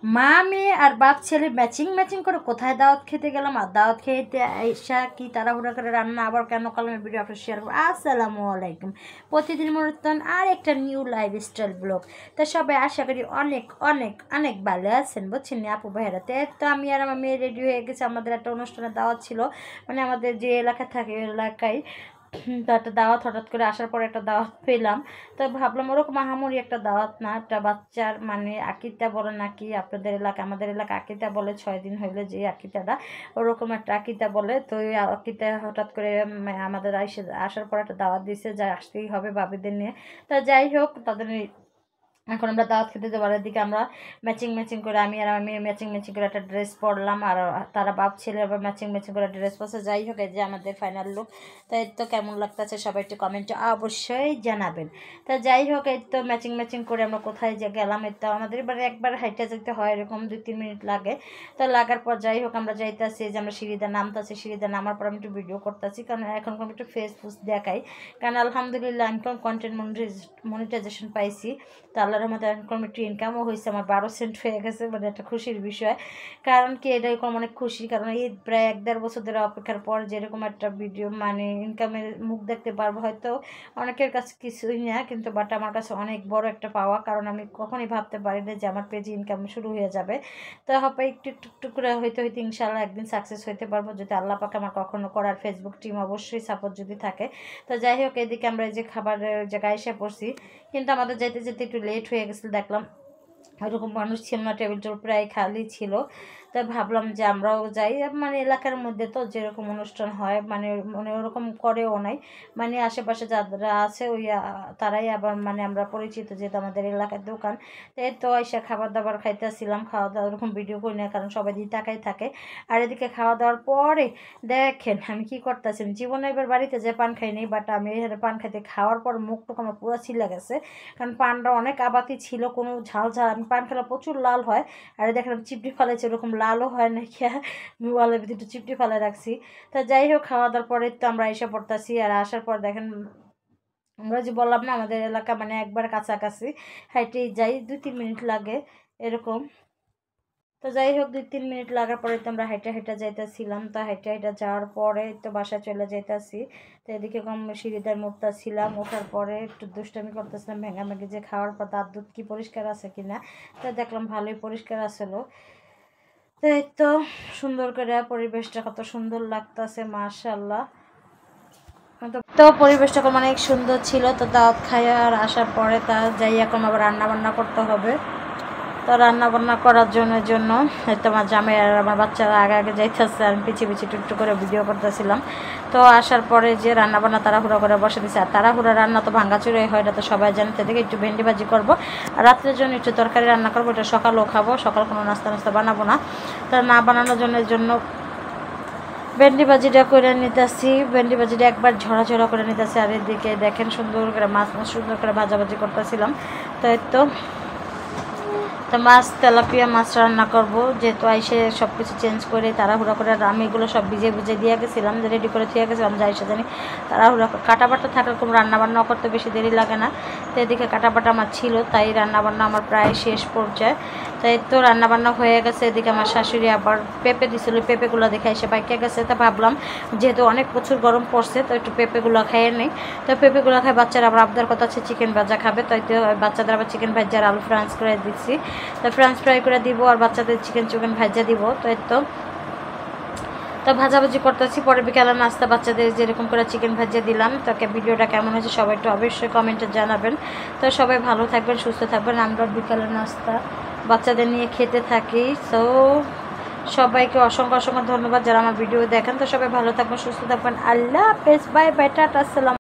মা মেয়ে আর বাপ ছেলে ম্যাচিং ম্যাচিং করে কোথায় দাওয়াত খেতে গেলাম, আর দাওয়াত খেতে আইসা কি তাড়াহুড়া করে রান্না আবার কেন করলাম, এই ভিডিও আপনার শেয়ার করবো। আসসালামু আলাইকুম, প্রতিদিন মতন আর একটা নিউ লাইফস্টাইল ব্লগ। তো সবাই আশা করি অনেক অনেক অনেক ভালো আছেন, বুঝছেন আপু ভাইয়ারাতে। তো আমি আর আমার মেয়ে রেডি হয়ে গেছি, আমাদের একটা অনুষ্ঠানের দাওয়াত ছিল, মানে আমাদের যে এলাকায় থাকে ওই এলাকায়। তো একটা দাওয়াত হঠাৎ করে আসার পর একটা দাওয়াত পেলাম। তো ভাবলাম ওরকম আহামরি একটা দাওয়াত না, একটা বাচ্চার মানে আকিতা বলে নাকি আপনাদের এলাকা, আমাদের এলাকা আকিতা বলে, 6 দিন হইলে যে আকিতাটা, ওরকম একটা আকিতা বলে। তো ওই আকিতা হঠাৎ করে আমাদের আসার পর একটা দাওয়াত দিচ্ছে, যা আসতেই হবে ভাবিদের নিয়ে। তা যাই হোক, তাদের এখন আমরা দাওয়াত খেতে যাবার দিকে আমরা ম্যাচিং ম্যাচিং করে, আমি আর আমি ম্যাচিং ম্যাচিং করে একটা ড্রেস পরলাম, আর তারা বাপ ছেলে আবার ম্যাচিং ম্যাচিং করে ড্রেস পরছে। যাই হোক, এই যে আমাদের ফাইনাল লুক। তাই তো কেমন লাগতেছে সবাই একটু কমেন্টে অবশ্যই জানাবেন। তা যাই হোক, এই তো ম্যাচিং ম্যাচিং করে আমরা কোথায় যে গেলাম, এই তো আমাদের এবারে একবার হাইটে যেতে হয়, এরকম 2-3 মিনিট লাগে। তো লাগার পর যাই হোক আমরা যাইতেছি, যে আমরা সিঁড়িতে নামতেছি, সিঁড়িতে নামার পর আমি একটু ভিডিও করতেছি, কারণ এখন আমি একটু ফেসবুক দেখাই, কারণ আলহামদুলিল্লাহ আমি কন্টেন্ট মনিটাইজেশন পাইছি। তো আল্লাহর রহমতে এখন একটু ইনকামও হয়েছে, আমার 12 সেন্ট হয়ে গেছে, মানে একটা খুশির বিষয়। কারণ কি এটা এরকম অনেক খুশি, কারণ এই প্রায় 1-1.5 বছর ধরে অপেক্ষার পর যেরকম একটা ভিডিও মানে ইনকামের মুখ দেখতে পারবো, হয়তো অনেকের কাছে কিছুই না, কিন্তু বাট আমার কাছে অনেক বড় একটা পাওয়া, কারণ আমি কখনই ভাবতে পারি না যে আমার পেজে ইনকাম শুরু হয়ে যাবে। তো হবে একটু একটু একটু করে হইতে হইতে ইনশাআল্লাহ একদিন সাকসেস হইতে পারবো, যদি আল্লাহ পাক আমার কখনো করার ফেসবুক টিম অবশ্যই সাপোর্ট যদি থাকে। তো যাই হোক, এদিকে আমরা এই যে খাবারের জায়গায় এসে পড়ছি, কিন্তু আমাদের যেতে যেতে একটু লেট হয়ে গেছিল, দেখলাম ওরকম মানুষ ছিল না, টেবিল টোল প্রায় খালি ছিল। তাই ভাবলাম যে আমরাও যাই, মানে এলাকার মধ্যে তো যেরকম অনুষ্ঠান হয় মানে মানে ওরকম করেও নাই, মানে আশেপাশে যারা আছে ওই তারাই আবার মানে আমরা পরিচিত, যেহেতু আমাদের এলাকার দোকান। তাই তো এসে খাবার দাবার খাইতেছিলাম, খাওয়া দাওয়া ওরকম ভিডিও করি না, কারণ সবাই দিয়ে তাকাই থাকে। আর এদিকে খাওয়া দাওয়ার পরে দেখেন আমি কি করতেছি, জীবনে এবার বাড়িতে যে পান খাইনি, বাট আমি এখানে পান খাইতে খাওয়ার পর মুখটুক আমার পুরো ছিলা গেছে, কারণ পানটা অনেক আবাতি ছিল, কোনো ঝাল ঝাল, আমি পান খেলা প্রচুর লাল হয়। আর দেখলাম চিপটি ফেলেছে, ওরকম লালও হয় না, খেয়া মোবাইলের ভিতরে একটু চিপটি ফেলে রাখছি। তা যাই হোক, খাওয়া দাওয়ার পরে তো আমরা এসে পড়তেছি, আর আসার পর দেখেন আমরা যে বললাম না আমাদের এলাকা মানে একবার কাছাকাছি, হাইটেই যাই 2-3 মিনিট লাগে এরকম। তো যাই হোক, 2-3 মিনিট লাগার পরে তো আমরা হাইটা হাইটা যাইতেছিলাম। তো হাইটা হাইটা যাওয়ার পরে তো বাসায় চলে যাইতেছি। তো এদিকে কম সিঁড়িদার ছিলাম, ওঠার পরে একটু দুষ্টামি করতেছিলাম, ভেঙাভেঙি যে খাওয়ার পর তার দুধ কি পরিষ্কার আছে কিনা। তো দেখলাম ভালোই পরিষ্কার আসলো। তো এই তো সুন্দর করে পরিবেশটা কত সুন্দর লাগতেছে, মাশাআল্লাহ। তো পরিবেশটা অনেক সুন্দর ছিল। তো দাওয়াত খাইয়া আর আসার পরে তা যাই এখন আবার রান্না বান্না করতে হবে। তো রান্না বান্না করার জন্য তোমার জামাই আর আমার বাচ্চারা আগে আগে যাইতেছে, আমি পিছিয়ে পিছিয়ে টুকটু করে ভিডিও করতেছিলাম। তো আসার পরে যে রান্না বান্না তাড়াহুড়া করে বসে দিচ্ছে, আর তাড়াহুড়া রান্না তো ভাঙ্গাচুরাই হয়, এটা তো সবাই জানে। তো দেখে একটু ভেন্ডি ভাজি করবো, আর রাত্রের জন্য একটু তরকারি রান্না করবো, এটা সকালেও খাবো, সকাল কোনো নাস্তা বানাবো না। তা না বানানোর জন্য ভেন্ডি ভাজিটা করে নিতেছি, ভেন্ডি ভাজিটা একবার ঝরা করে নিতেছি। আর এদিকে দেখেন সুন্দর করে মাছ সুন্দর করে ভাজাভাজি করতেছিলাম। তো তো মাছ তেলাপিয়া মাছ রান্না করবো, যেহেতু আইসে সব কিছু চেঞ্জ করে তাড়াহুড়া করে, আমি এগুলো সব ভিজে দিয়ে গেছিলাম, রেডি করে থুয়ে গেছিলাম, যাই সে জানি তাড়াহুড়া কাটা বাটা থাকলে কোনো রান্নাবান্না করতে বেশি দেরি লাগে না। তো এদিকে কাটা বাটা আমার ছিল, তাই রান্নাবান্না আমার প্রায় শেষ পর্যায়ে। তাই তো রান্নাবান্না হয়ে গেছে। এদিকে আমার শাশুড়ি আবার পেঁপে দিছিল, পেঁপেগুলো দেখে এসে বাইকে গেছে। তা ভাবলাম যেহেতু অনেক প্রচুর গরম পড়ছে, তো একটু পেঁপেগুলো খাইয়ে নেই। তো পেঁপেগুলো খাই, বাচ্চারা আবার আবদার কথা আছে চিকেন ভাজা খাবে, তাই তো বাচ্চাদের আবার চিকেন ভাজা আর আলু ফ্রান্স করে দিচ্ছি। তো ফ্রেঞ্চ ফ্রাই করে দিব, আর বাচ্চাদের চিকেন ভাজা দিব। তো ভাজাভাজি করতেছি, পরে বিকালে নাস্তা বাচ্চাদের যেরকম করে চিকেন ভাজা দিলাম। তোকে ভিডিওটা কেমন হয়েছে সবাই একটু অবশ্যই কমেন্টে জানাবেন। তো সবাই ভালো থাকবেন, সুস্থ থাকবেন। আমরা বিকালের নাস্তা বাচ্চাদের নিয়ে খেতে থাকি। তো সবাইকে অসংখ্য ধন্যবাদ যারা আমার ভিডিও দেখেন। তো সবাই ভালো থাকবেন, সুস্থ থাকবেন। আল্লাহ হাফেজ, বাই বাই, টাটা, আসসালাম।